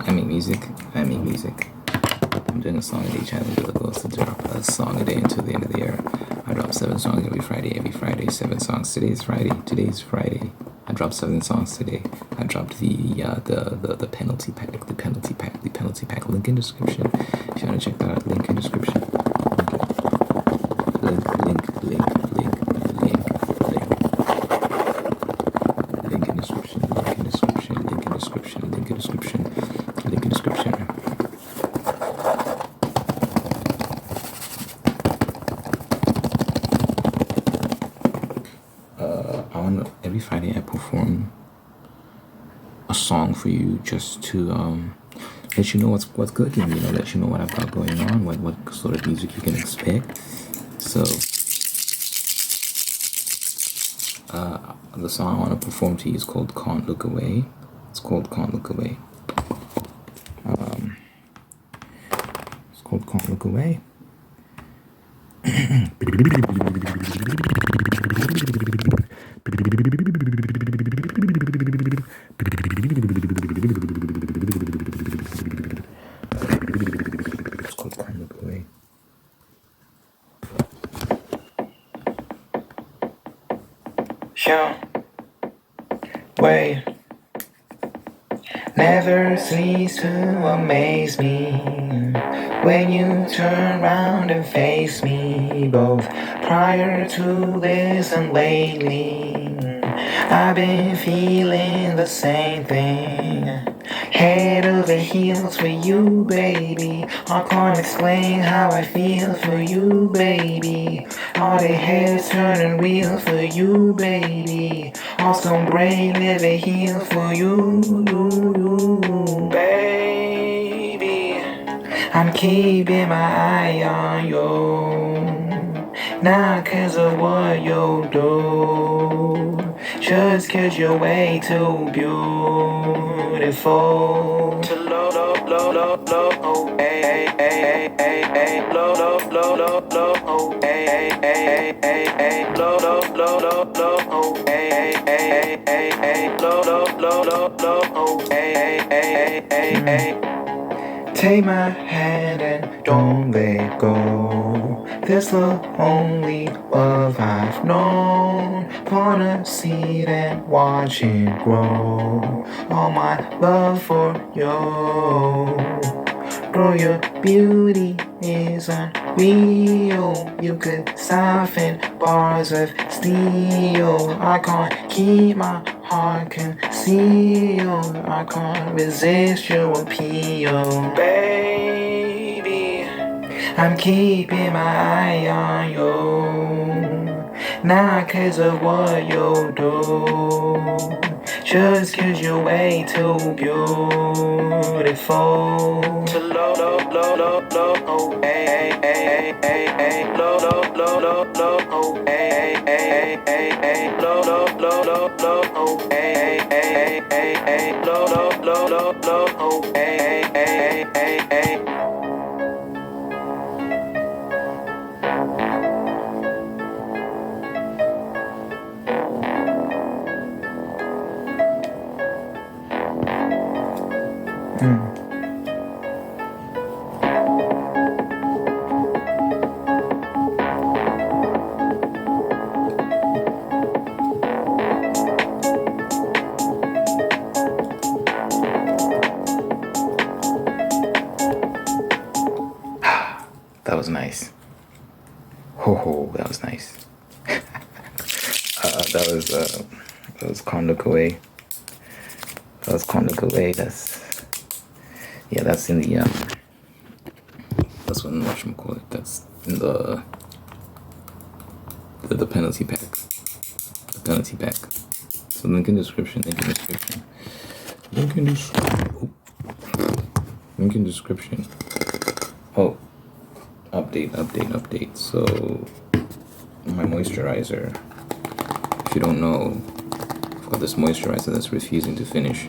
I make music. I'm doing a song a day challenge with the goal to drop a song a day until the end of the year. I drop 7 songs every Friday, 7 songs. Today's Friday. I dropped 7 songs today. I dropped the penalty pack. Link in description. If you wanna check that out, link in description. Link. Link in description. Every Friday I perform a song for you just to let you know what's cooking, let you know what I've got going on, what sort of music you can expect. So the song I want to perform to you is called Can't Look Away. It's called Can't Look Away. Your way never cease to amaze me when you turn round and face me, both prior to this and lately. I've been feeling the same thing, head over heels for you, baby. I can't explain how I feel for you, baby. All the heads turning real for you, baby. Also brain never heal for you, baby. I'm keeping my eye on you, not cause of what you do, just cause you're way too beautiful to love, oh, hey, love, oh, hey, love, oh, hey, love, oh, hey. Take my hand and don't let go. That's the only love I've known. Plant a seed and watch it grow. All my love for you. Girl, your beauty is unreal. You could soften bars of steel. I can't keep my heart concealed. I can't resist your appeal, baby. I'm keeping my eye on you, not cause of what you do, just cause you're way too beautiful to love, oh, hey, love, oh, hey, love, oh, hey, love, oh, hey. That was nice. Ho, that was nice. That was Can't Look Away. That's in the that's what whatchamacallit. That's in the penalty pack. The penalty pack. So link in description. Link in description. Oh, update. So my moisturizer. If you don't know, I've got this moisturizer that's refusing to finish,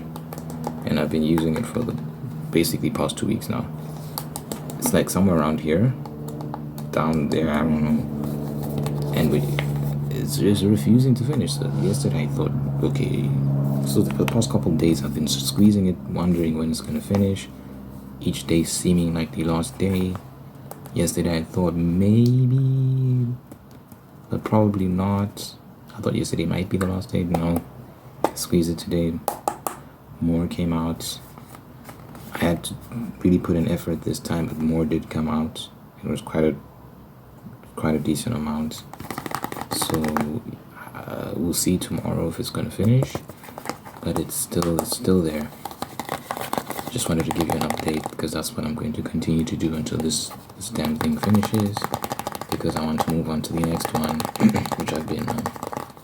and I've been using it for the basically past 2 weeks now. It's like somewhere around here, down there, I don't know, and it's just refusing to finish. So yesterday I thought, okay, So for the past couple of days, I've been squeezing it, wondering when it's gonna finish. Each day seeming like the last day. Yesterday I thought maybe, but probably not. I thought yesterday might be the last day. No, squeeze it today. More came out. I had to really put in effort this time, but more did come out. It was quite a decent amount. So we'll see tomorrow if it's gonna finish, but it's still there. Just wanted to give you an update because that's what I'm going to continue to do until this damn thing finishes, because I want to move on to the next one, which I've been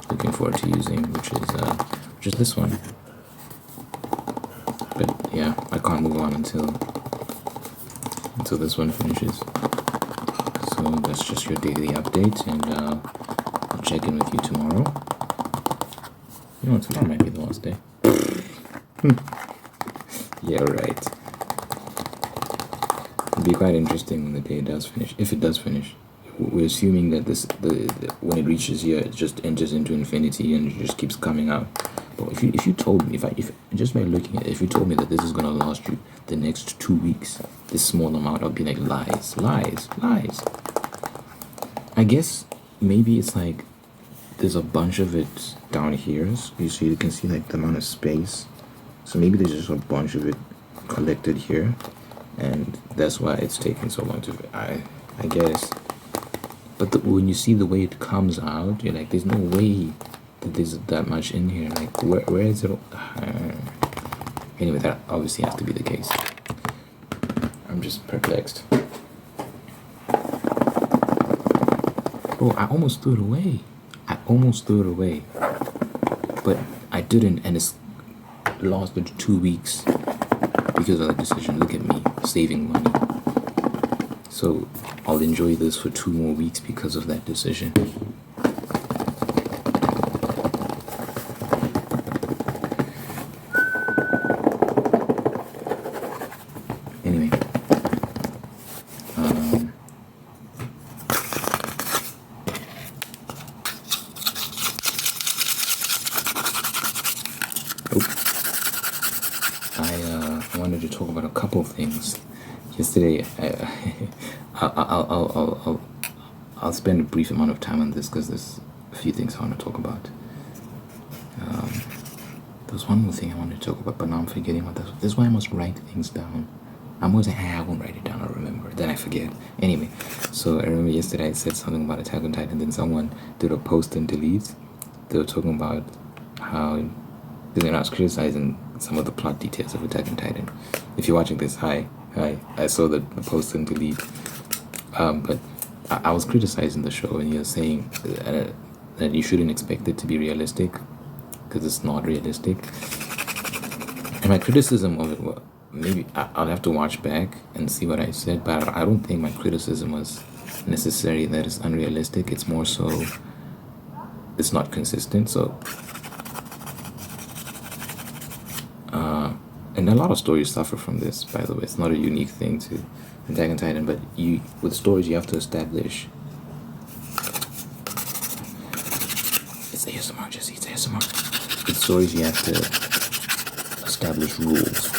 looking forward to using, which is this one. But yeah, I can't move on until this one finishes. So that's just your daily update, and I'll check in with you tomorrow. You know, tomorrow might be the last day. Yeah, right. It'll be quite interesting when the day does finish, if it does finish. We're assuming that when it reaches here, it just enters into infinity and it just keeps coming out. But if you told me, if just by looking at it, if you told me that this is gonna last you the next 2 weeks, this small amount, I'd be like, lies. I guess maybe it's like there's a bunch of it down here. So you can see like the amount of space. So maybe there's just a bunch of it collected here, and that's why it's taking so long to. I guess. But when you see the way it comes out, you're like, there's no way that there's that much in here. Like, where is it? Anyway, that obviously has to be the case. I'm just perplexed. Bro, I almost threw it away. But I didn't, and it's lost it 2 weeks because of that decision. Look at me, saving money. So I'll enjoy this for 2 more weeks because of that decision. Anyway, I wanted to talk about a couple of things. Yesterday, I'll spend a brief amount of time on this because there's a few things I want to talk about. There's one more thing I wanted to talk about, but now I'm forgetting what this. This is why I must write things down. I'm always like, I won't write it down, I'll remember. Then I forget. Anyway, so I remember yesterday I said something about Attack on Titan, then someone did a post and delete. They were talking about how, because I was criticizing some of the plot details of Attack on Titan. If you're watching this, hi. I saw the post and delete. But I was criticizing the show, and you're saying that you shouldn't expect it to be realistic because it's not realistic. And my criticism of it, well, maybe I'll have to watch back and see what I said, but I don't think my criticism was necessarily that it's unrealistic. It's more so it's not consistent. So and a lot of stories suffer from this, by the way. It's not a unique thing to Attack on Titan, but with stories you have to establish. It's ASMR, Jesse. It's ASMR. With stories you have to establish rules.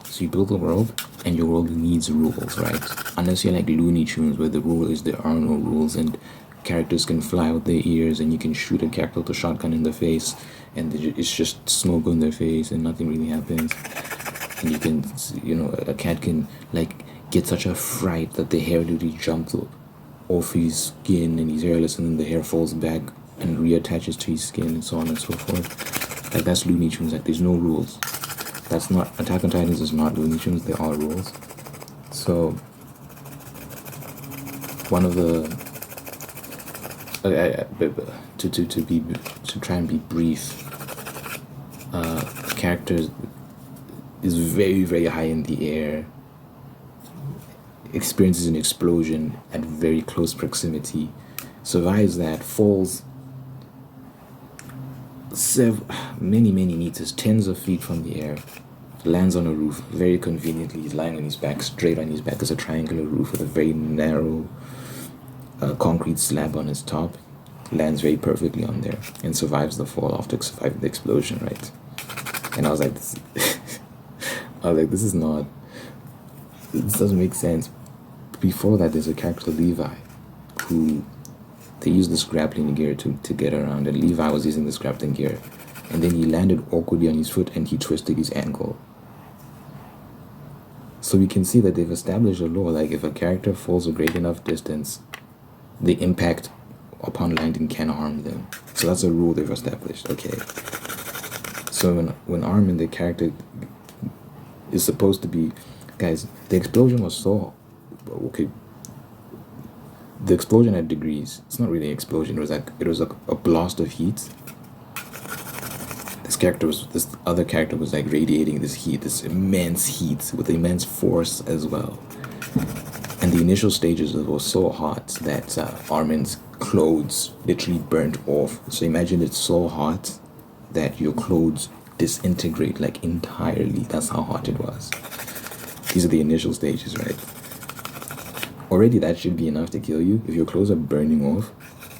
So you build a world, and your world needs rules, right? Unless you're like Looney Tunes, where the rule is there are no rules, and characters can fly out their ears, and you can shoot a character with a shotgun in the face, and it's just smoke on their face, and nothing really happens. And you can, a cat can like get such a fright that the hair literally jumps off his skin, and he's hairless, and then the hair falls back and reattaches to his skin, and so on and so forth. Like, that's Looney Tunes. Like, there's no rules. That's not Attack on Titans. Is not Looney Tunes. There are rules. So one of the to try and be brief, the character is very, very high in the air, experiences an explosion at very close proximity, survives that, falls many meters, tens of feet from the air, lands on a roof very conveniently. He's lying on his back, straight on his back. There's a triangular roof with a very narrow concrete slab on his top. lands very perfectly on there and survives the fall after surviving the explosion, right? And I was like, this, this is not, this doesn't make sense. Before that, there's a character, Levi, who they used this grappling gear to get around, and Levi was using this grappling gear, and then he landed awkwardly on his foot and he twisted his ankle. So we can see that they've established a law, like if a character falls a great enough distance, the impact upon landing can harm them. So that's a rule they've established, okay? So when Armin, the character, is supposed to be, guys, the explosion was so, okay, the explosion had degrees. It's not really an explosion, it was like a blast of heat. This other character was like radiating this heat, this immense heat with immense force as well. And the initial stages, it was so hot that Armin's clothes literally burnt off. So imagine it's so hot that your clothes disintegrate like entirely. That's how hot it was. These are the initial stages, right? Already that should be enough to kill you if your clothes are burning off.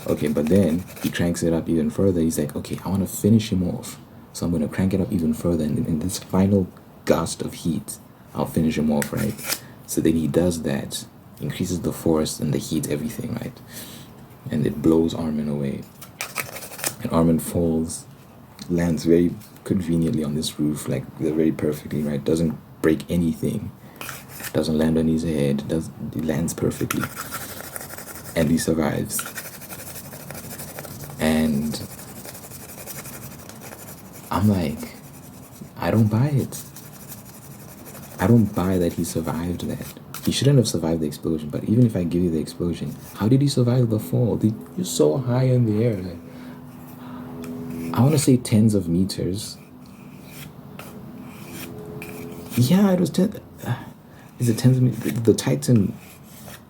Okay, but then he cranks it up even further. He's like, okay, I want to finish him off. So I'm going to crank it up even further. And in this final gust of heat, I'll finish him off, right? So then he does that, increases the force and the heat, everything, right? And it blows Armin away. And Armin falls, lands very conveniently on this roof, like very perfectly, right? Doesn't break anything. Doesn't land on his head. He lands perfectly. And he survives. And I'm like, I don't buy it. I don't buy that he survived that. He shouldn't have survived the explosion, but even if I give you the explosion, how did he survive the fall? You're so high in the air. Like, I want to say tens of meters. Yeah, it was 10. Is it tens of meters? The Titan,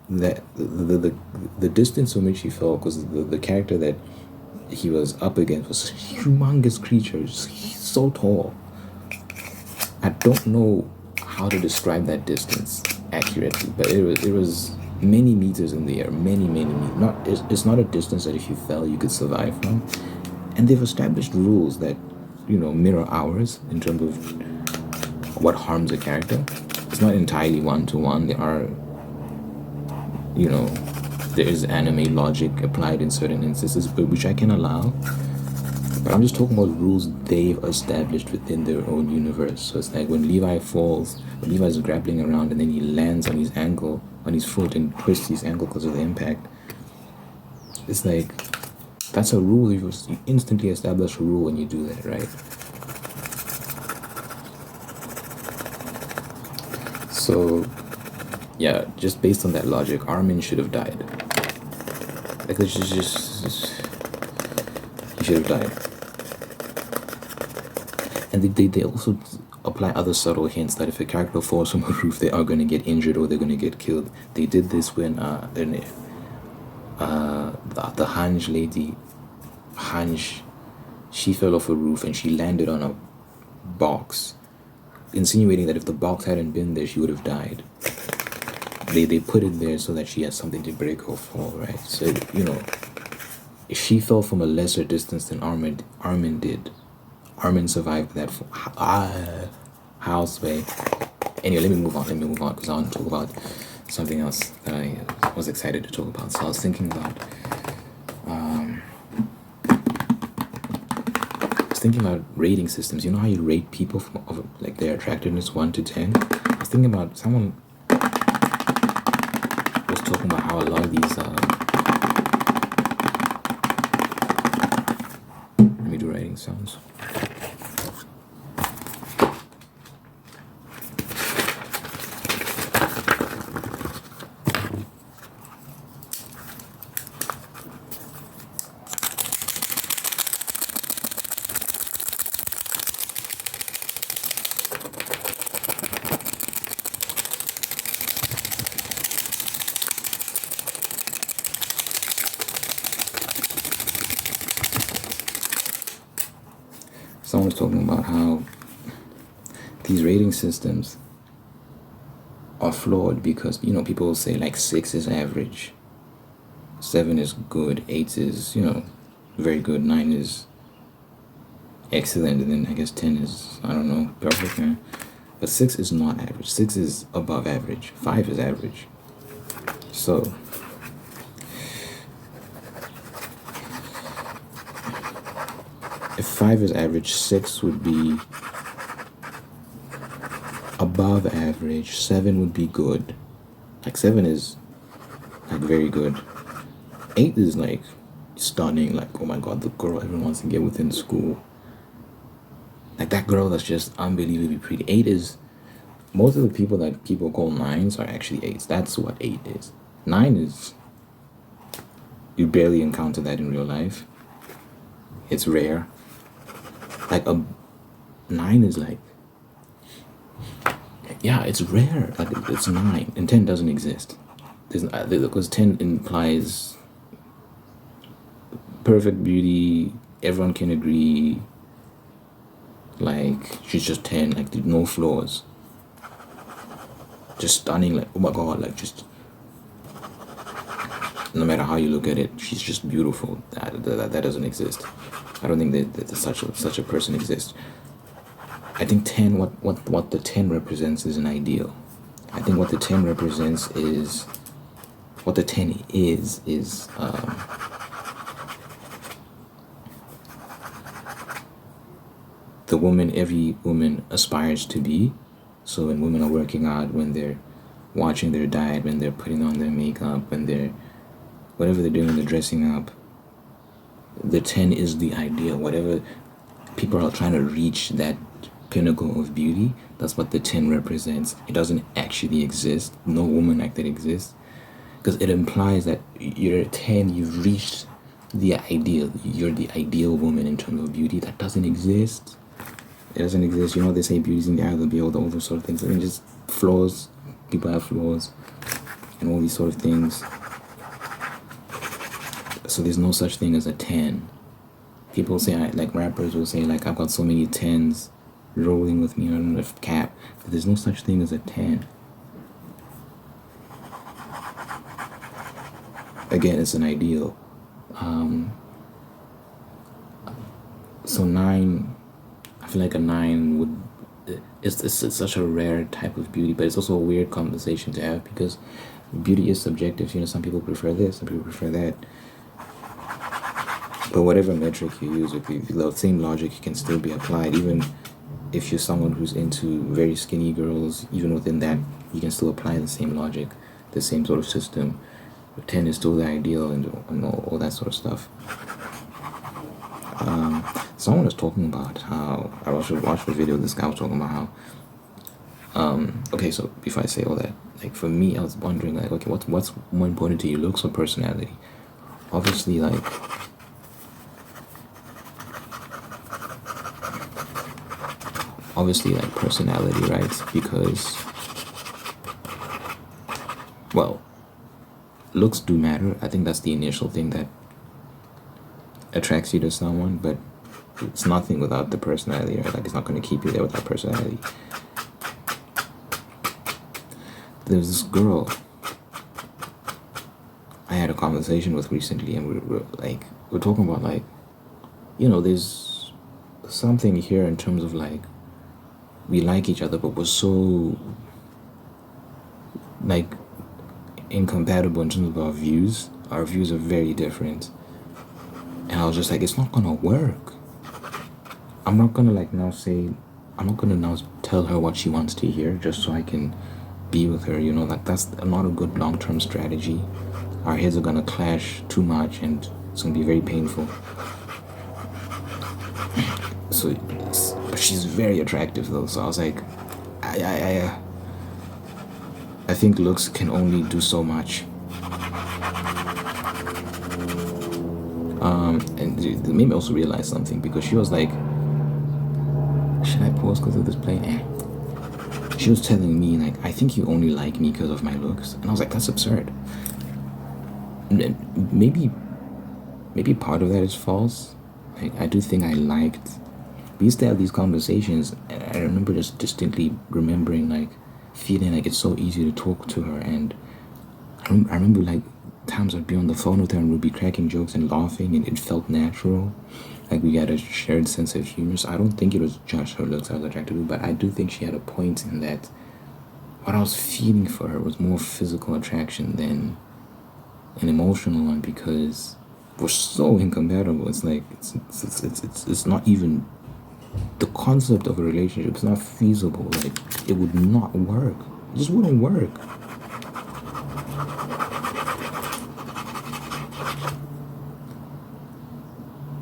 that the distance from which he fell, because the character that he was up against was a humongous creature, so tall. I don't know how to describe that distance accurately, but it was many meters in the air, many meters. It's not a distance that if you fell you could survive from. And they've established rules that, mirror ours in terms of what harms a character. It's not entirely one-to-one. There are, there is anime logic applied in certain instances, which I can allow. But I'm just talking about rules they've established within their own universe. So it's like when Levi falls, when Levi's grappling around and then he lands on his ankle, on his foot, and twists his ankle because of the impact. It's like, that's a rule. You instantly establish a rule when you do that, right? So, yeah, just based on that logic, Armin should have died. Like, it's just he should have died. And they also apply other subtle hints that if a character falls from a roof, they are going to get injured or they're going to get killed. They did this when the Hanj lady, she fell off a roof and she landed on a box, insinuating that if the box hadn't been there, she would have died. They put it there so that she has something to break or fall, right? So, if she fell from a lesser distance than Armin did, Armin survived that house way. Anyway, let me move on because I want to talk about something else that I was excited to talk about. So I was thinking about rating systems. You know how you rate people from like their attractiveness 1 to 10? I was thinking about someone was talking about how a lot of these let me do writing sounds. Someone was talking about how these rating systems are flawed because, people will say like 6 is average, 7 is good, 8 is, very good, 9 is excellent, and then I guess 10 is, I don't know, perfect, man. But 6 is not average. 6 is above average. 5 is average. So if 5 is average, 6 would be above average, 7 would be good. Like 7 is like very good. 8 is like stunning, like oh my god, the girl everyone wants to get within school. Like that girl that's just unbelievably pretty. 8 is, most of the people that people call 9s are actually 8s. That's what 8 is. 9 is, you barely encounter that in real life. It's rare. Like a 9 is like, yeah, it's rare. Like it's 9, and 10 doesn't exist. Because 10 implies perfect beauty. Everyone can agree. Like she's just 10. Like no flaws. Just stunning. Like oh my god. Like just no matter how you look at it, she's just beautiful. That doesn't exist. I don't think that such a person exists. I think 10. What the 10 represents is an ideal. I think what the 10 represents is, what the 10 is the woman every woman aspires to be. So when women are working out, when they're watching their diet, when they're putting on their makeup, when they're whatever they're doing, when they're dressing up, the 10 is the ideal. Whatever people are trying to reach, that pinnacle of beauty, that's what the 10 represents. It doesn't actually exist. No woman like that exists, because it implies that you're a 10, you've reached the ideal. You're the ideal woman in terms of beauty. That doesn't exist. It doesn't exist. You know, they say beauty's in the eye of the beholder, all those sort of things. I mean, just flaws. People have flaws and all these sort of things. So there's no such thing as a 10. People say, like rappers will say, like, I've got so many 10s rolling with me on the cap. But there's no such thing as a 10. Again, it's an ideal. So 9, I feel like a 9 would, it's such a rare type of beauty, but it's also a weird conversation to have, because beauty is subjective. You know, some people prefer this, some people prefer that. But whatever metric you use, with the same logic can still be applied. Even if you're someone who's into very skinny girls, even within that, you can still apply the same logic, the same sort of system. 10 is still the ideal, and all that sort of stuff. Someone was talking about how, I also watched the video, this guy was talking about how, okay, so before I say all that, like for me, I was wondering, like, okay, what's more important to you, looks or personality? Obviously, like, personality, right? Because, well, looks do matter. I think that's the initial thing that attracts you to someone, but it's nothing without the personality, right? Like, it's not going to keep you there without personality. There's this girl I had a conversation with recently, and we're talking about, like, you know, there's something here in terms of, like, we like each other, but we're so, like, incompatible in terms of our views. Our views are very different. And I was just like, it's not gonna work. I'm not gonna now tell her what she wants to hear just so I can be with her, you know, like that's not a good long-term strategy. Our heads are gonna clash too much, and it's gonna be very painful. So, but she's very attractive though, so I was like, I think looks can only do so much. And it made me also realize something, because she was like, should I pause because of this play? She was telling me, like, I think you only like me because of my looks. And I was like, that's absurd. And maybe part of that is false. Like, I do think I liked, we used to have these conversations, and I remember just distinctly remembering, like, feeling like it's so easy to talk to her. And I remember, like, times I'd be on the phone with her and we'd be cracking jokes and laughing, and it felt natural. Like we had a shared sense of humor. So I don't think it was just her looks I was attracted to, but I do think she had a point in that what I was feeling for her was more physical attraction than an emotional one, because we're so incompatible. It's like it's not even the concept of a relationship. It's not feasible. Like it would not work. It just wouldn't work.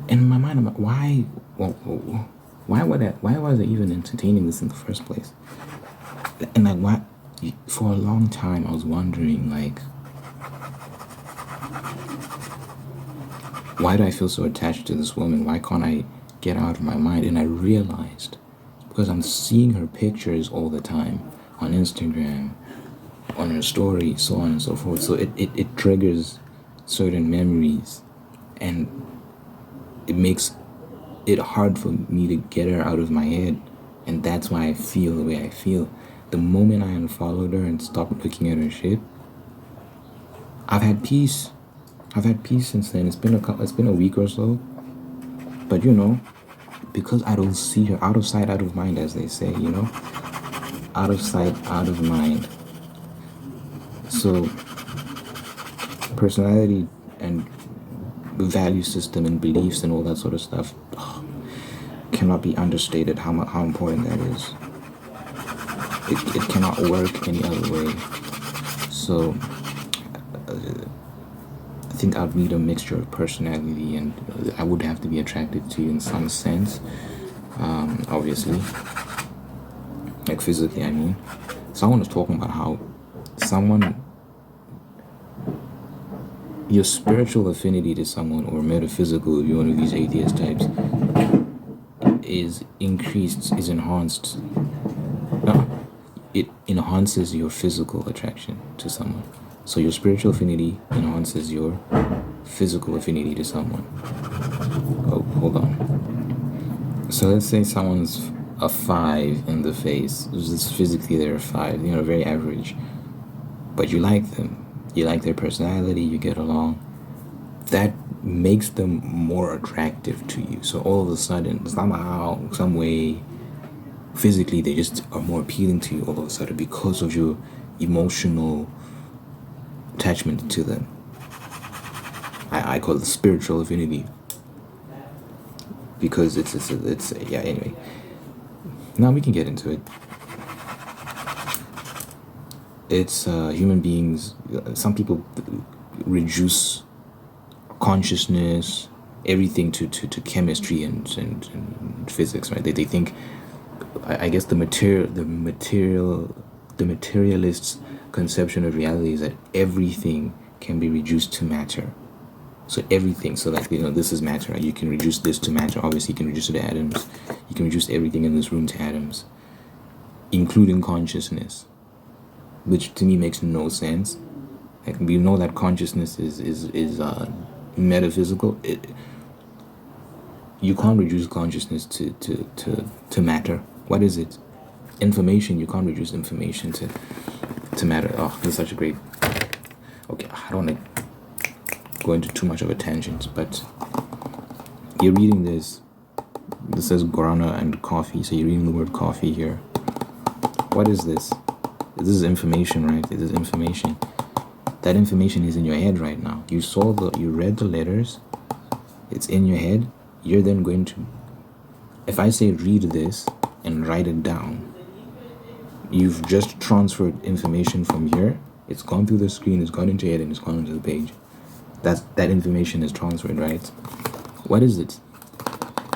In my mind, I'm like, why? Why was I even entertaining this in the first place? And like, why? For a long time, I was wondering, like, why do I feel so attached to this woman? Why can't I get out of my mind? And I realized, because I'm seeing her pictures all the time on Instagram, on her story, so on and so forth. So it triggers certain memories, and it makes it hard for me to get her out of my head. And that's why I feel the way I feel. The moment I unfollowed her and stopped looking at her shit, I've had peace. I've had peace since then. It's been a week or so. But you know, because I don't see her, out of sight, out of mind, as they say, you know? Out of sight, out of mind. So personality and value system and beliefs and all that sort of stuff cannot be understated how important that is. It cannot work any other way. So I think I'd need a mixture of personality, and I would have to be attracted to you in some sense, obviously, like physically, I mean. Someone was talking about how your spiritual affinity to someone, or metaphysical, if you're one of these atheist types, is enhanced. It enhances your physical attraction to someone. So your spiritual affinity enhances your physical affinity to someone. Oh, hold on. So let's say someone's a 5 in the face. Just physically they're a 5, you know, very average. But you like them. You like their personality, you get along. That makes them more attractive to you. So all of a sudden, somehow, some way, physically they just are more appealing to you all of a sudden because of your emotional attachment to them. I call it spiritual affinity, because it's yeah, anyway. Now we can get into it. It's human beings, some people reduce consciousness, everything to chemistry and physics, right? They think, I guess the materialist's conception of reality is that everything can be reduced to matter. So everything, so like, you know, this is matter, right? You can reduce this to matter. Obviously you can reduce it to atoms. You can reduce everything in this room to atoms, including consciousness, which to me makes no sense. Like, we know that consciousness is metaphysical. You can't reduce consciousness to matter. What is it? Information. You can't reduce information to matter. Oh, this is such a great... Okay, I don't want to go into too much of a tangent, but you're reading this. This says guarana and coffee, so you're reading the word coffee here. What is this? This is information, right? This is information. That information is in your head right now. You read the letters. It's in your head. You're then going to... If I say read this and write it down, you've just transferred information from here. It's gone through the screen, it's gone into your head, and it's gone onto the page. That information is transferred, right? What is it?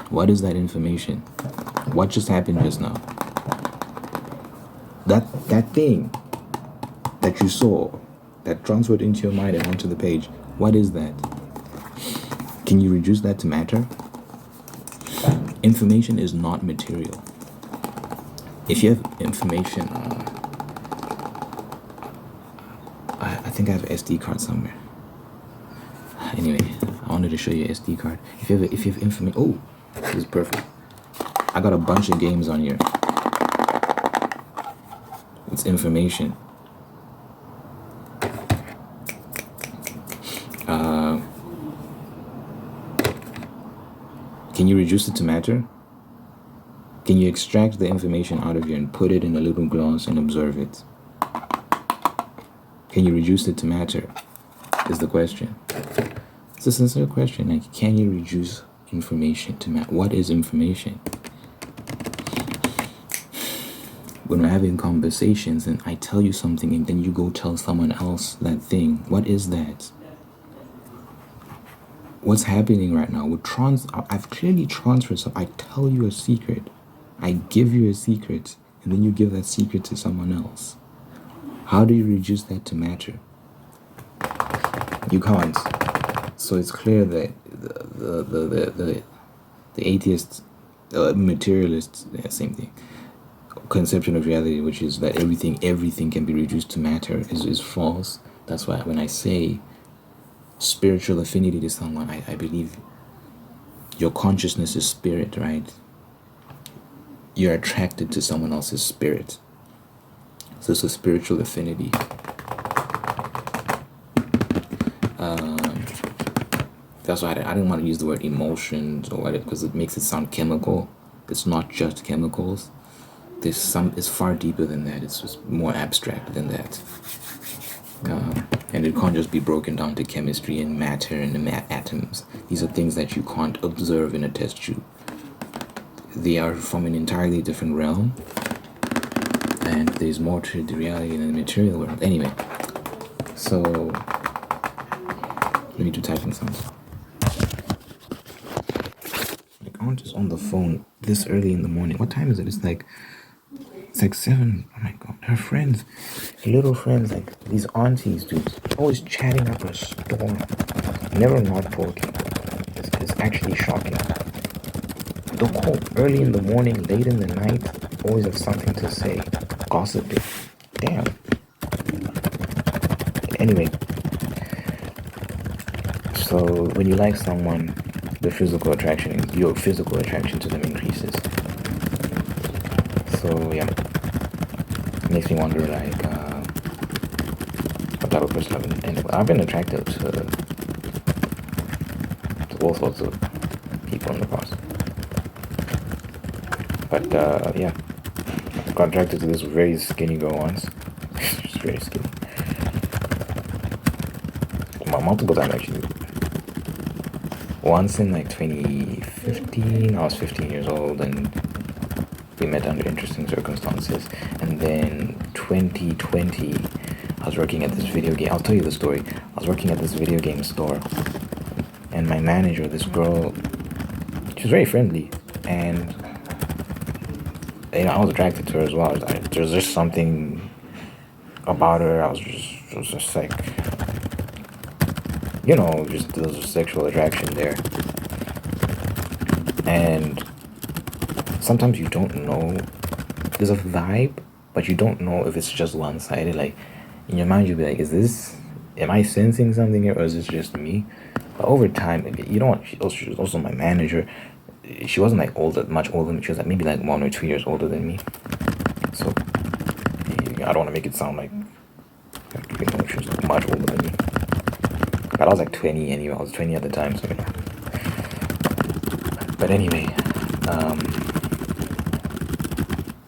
What is that information? What just happened just now? That thing that you saw, that transferred into your mind and onto the page, what is that? Can you reduce that to matter? Information is not material. If you have information, I think I have an SD card somewhere. Anyway, I wanted to show you an SD card. If you have information, oh, this is perfect. I got a bunch of games on here. It's information. Can you reduce it to matter? Can you extract the information out of you and put it in a little glass and observe it? Can you reduce it to matter? Is the question. It's a sincere question. Like, can you reduce information to matter? What is information? When we're having conversations and I tell you something and then you go tell someone else that thing, what is that? What's happening right now? I've clearly transferred stuff. I tell you a secret. I give you a secret, and then you give that secret to someone else. How do you reduce that to matter? You can't. So it's clear that the atheist, materialist, same thing, conception of reality, which is that everything can be reduced to matter, is false. That's why when I say spiritual affinity to someone, I believe your consciousness is spirit, right? You're attracted to someone else's spirit. So it's a spiritual affinity. That's why I didn't want to use the word emotions or whatever, because it makes it sound chemical. It's not just chemicals. It's far deeper than that. It's just more abstract than that. And it can't just be broken down to chemistry and matter and atoms. These are things that you can't observe in a test tube. They are from an entirely different realm, and there's more to the reality in the material world. Anyway, so let me do typing sounds. Like, I'm just on the phone this early in the morning. What time is it? It's like 7. Oh my god, her friends, little friends, like these aunties, dude, always chatting up a storm, never not talking. It's actually shocking. The whole early in the morning, late in the night, always have something to say, gossiping. Damn. Anyway, so when you like someone, your physical attraction to them increases. So yeah, it makes me wonder, like, what type of person I've been attracted to all sorts of people in the past. But yeah, I got attracted to this very skinny girl once. She's very skinny. Multiple times actually. Once in like 2015, I was 15 years old, and we met under interesting circumstances. And then 2020, I was working at this video game. I'll tell you the story. I was working at this video game store, and my manager, this girl, she was very friendly, and I was attracted to her as well. There's just something about her. It was just like, just there's a sexual attraction there. And sometimes you don't know, there's a vibe, but you don't know if it's just one-sided. Like, in your mind, you'll be like, am I sensing something here, or is this just me? But over time, she was also my manager. She wasn't like much older than me. She was like maybe like 1 or 2 years older than me. So I don't want to make it sound like she was like much older than me. But I was like 20 anyway. I was 20 at the time, so But anyway,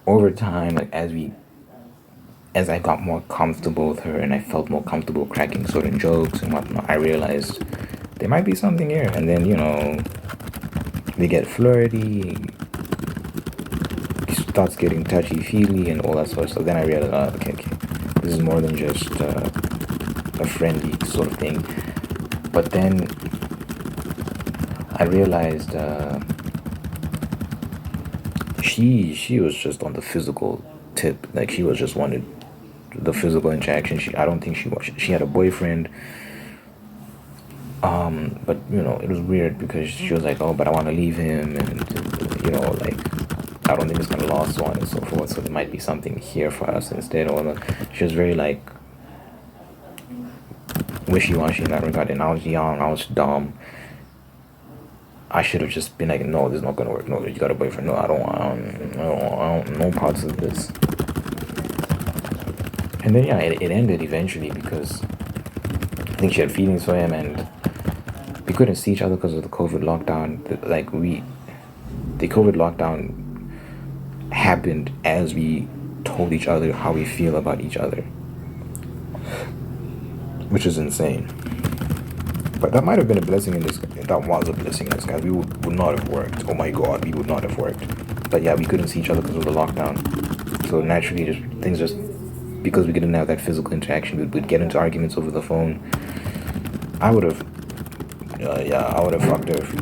over time, like as I got more comfortable with her and I felt more comfortable cracking certain jokes and whatnot, I realized there might be something here. And then we get flirty, starts getting touchy-feely and all that sort of stuff. Then I realized, okay, this is more than just a friendly sort of thing. But then I realized she was just on the physical tip. Like, she was just wanted the physical interaction. I don't think she had a boyfriend. But it was weird because she was like, oh, but I want to leave him, and like, I don't think it's gonna last, so on and so forth. So there might be something here for us instead. Or she was very like wishy-washy in that regard. And I was young, I was dumb. I should have just been like, no, this is not gonna work. No, you got a boyfriend. No, I don't want no parts of this. And then it ended eventually because I think she had feelings for him, and we couldn't see each other because of the COVID lockdown. Like, the COVID lockdown happened as we told each other how we feel about each other, which is insane. But that might have been a blessing in disguise. That was a blessing in disguise. We would not have worked. Oh my god, we would not have worked. But yeah, we couldn't see each other because of the lockdown. So naturally, because we didn't have that physical interaction, we'd get into arguments over the phone. I would have fucked her if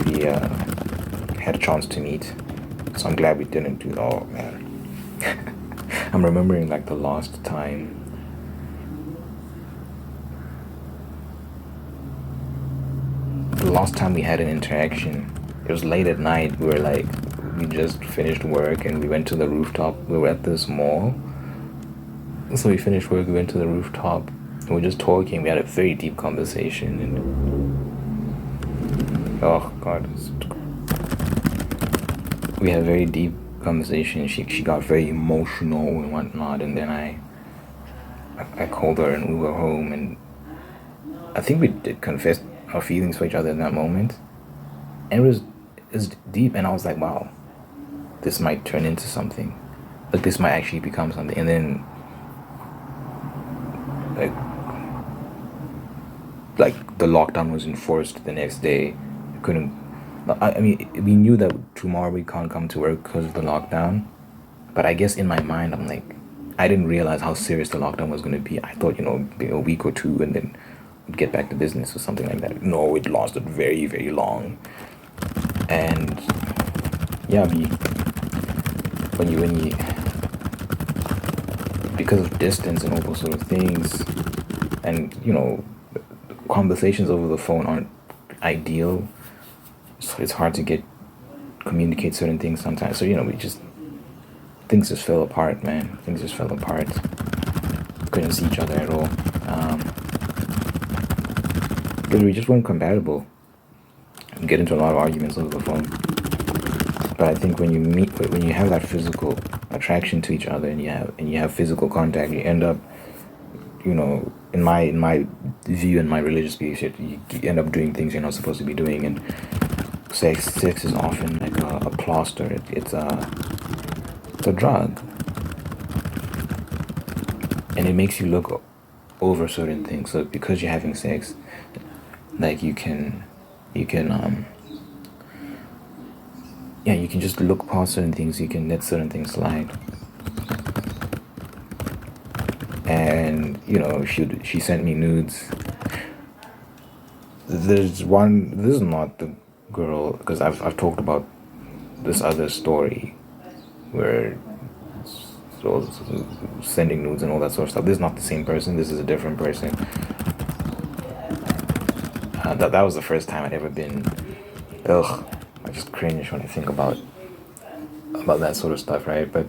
we had a chance to meet. So I'm glad we didn't do that. Oh man. I'm remembering like the last time. The last time we had an interaction, it was late at night. We just finished work and we went to the rooftop. We were at this mall. So we finished work, we went to the rooftop, and we were just talking. We had a very deep conversation. And oh God. We had a very deep conversation. She got very emotional and whatnot. And then I called her and we were home. And I think we did confess our feelings for each other in that moment. And it was deep. And I was like, wow, this might turn into something. Like this might actually become something. And then like the lockdown was enforced the next day. I mean, we knew that tomorrow we can't come to work because of the lockdown. But I guess in my mind, I'm like, I didn't realize how serious the lockdown was going to be. I thought, maybe a week or two and then we'd get back to business or something like that. No, it lasted very, very long. And yeah, when you because of distance and all those sort of things, and conversations over the phone aren't ideal, so it's hard to communicate certain things sometimes. So things just fell apart, man. Things just fell apart. Couldn't see each other at all, because we just weren't compatible. We get into a lot of arguments over the phone. But I think when you have that physical attraction to each other and you have physical contact, you end up, in my view and my religious belief, you end up doing things you're not supposed to be doing. And sex is often like a plaster. It's a drug, and it makes you look over certain things. So because you're having sex, like you can just look past certain things. You can let certain things slide. And she sent me nudes. This is not the girl, because I've talked about this other story where so sending nudes and all that sort of stuff. This is not the same person. This is a different person. That was the first time I'd ever been. Ugh, I just cringe when I think about that sort of stuff, right? But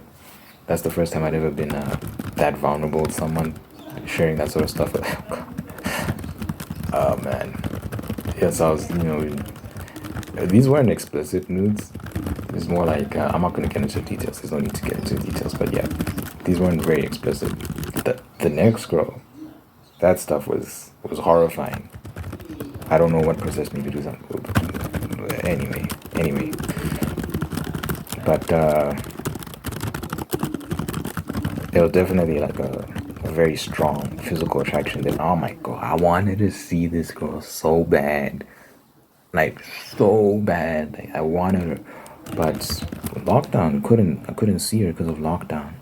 that's the first time I'd ever been that vulnerable with someone, sharing that sort of stuff with them. Oh man. Yes, I was, these weren't explicit nudes. It's more like, I'm not going to get into details. There's no need to get into details. But yeah, these weren't very explicit. The next girl, that stuff was horrifying. I don't know what possessed me to do something. Anyway. But it was definitely like a very strong physical attraction. That, oh my god, I wanted to see this girl so bad. Like so bad. Like, I wanted her. But lockdown, I couldn't see her because of lockdown.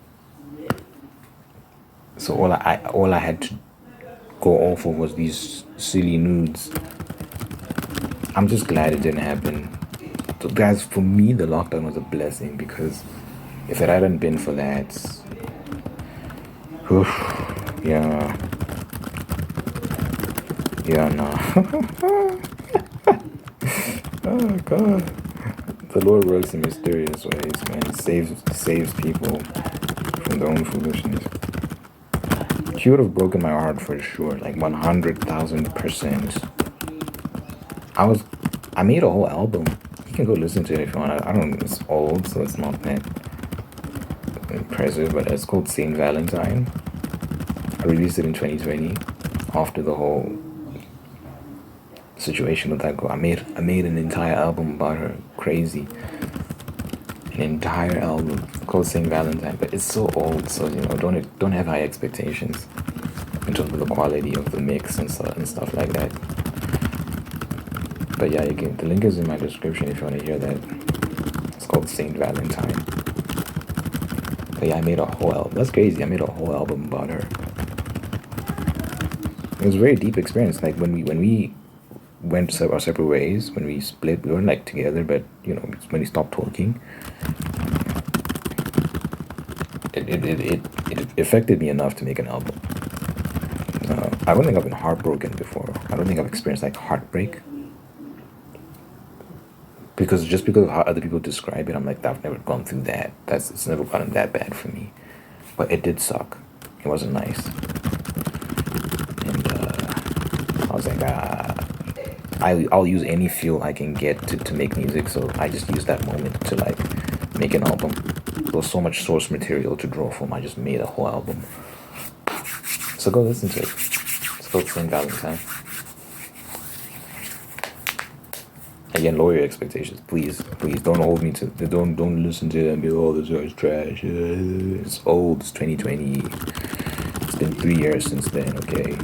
So all I had to go off of was these silly nudes. I'm just glad it didn't happen. So guys, for me the lockdown was a blessing, because if it hadn't been for that, yeah, no. Oh god, the Lord works in mysterious ways, man. Saves people from their own foolishness. She would have broken my heart for sure, like 100,000%. I made a whole album. You can go listen to it if you want. I don't. It's old, so it's not that impressive, but it's called Saint Valentine. I released it in 2020 after the whole situation with that girl. I made an entire album about her. crazy. An entire album called Saint Valentine, but it's so old, so don't have high expectations in terms of the quality of the mix and stuff like that. But yeah, the link is in my description if you want to hear that. It's called Saint Valentine. But yeah, I made a whole album. That's crazy. I made a whole album about her. It was a very deep experience. Like when we went our separate ways, when we split, we weren't like together, but when we stopped talking, it affected me enough to make an album. I don't think I've been heartbroken before. I don't think I've experienced like heartbreak. Because of how other people describe it, I'm like, I've never gone through that. It's never gotten that bad for me. But it did suck. It wasn't nice. And I was like, I'll use any fuel I can get to make music. So I just used that moment to like make an album. There was so much source material to draw from. I just made a whole album. So go listen to it. It's called Saint Valentine. Again, lower your expectations, please. Don't hold me to. Don't listen to it and be, oh, this guy's trash. It's old. It's 2020. It's been 3 years since then. Okay.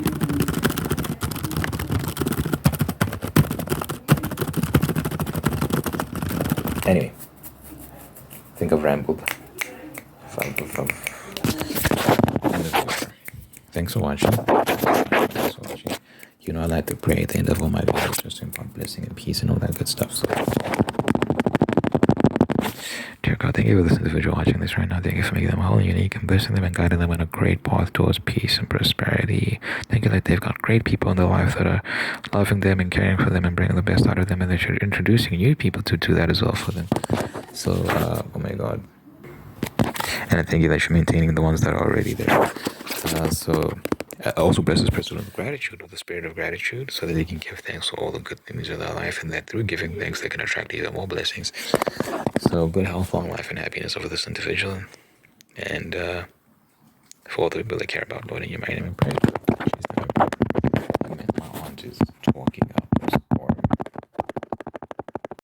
Anyway, I think I've rambled. Thanks for watching. I like to pray at the end of all my videos, just to impart blessing and peace and all that good stuff. So, dear God, thank you for this individual watching this right now. Thank you for making them whole and unique and blessing them and guiding them on a great path towards peace and prosperity. Thank you that they've got great people in their life that are loving them and caring for them and bringing the best out of them, and that you're introducing new people to do that as well for them. So, oh my God. And I thank you that you're maintaining the ones that are already there. Also bless this person with gratitude, with the spirit of gratitude, so that they can give thanks for all the good things in their life, and that through giving thanks they can attract even more blessings. So good health, long life, and happiness over this individual, and for all the people that care about, Lord, in your mighty name, I pray.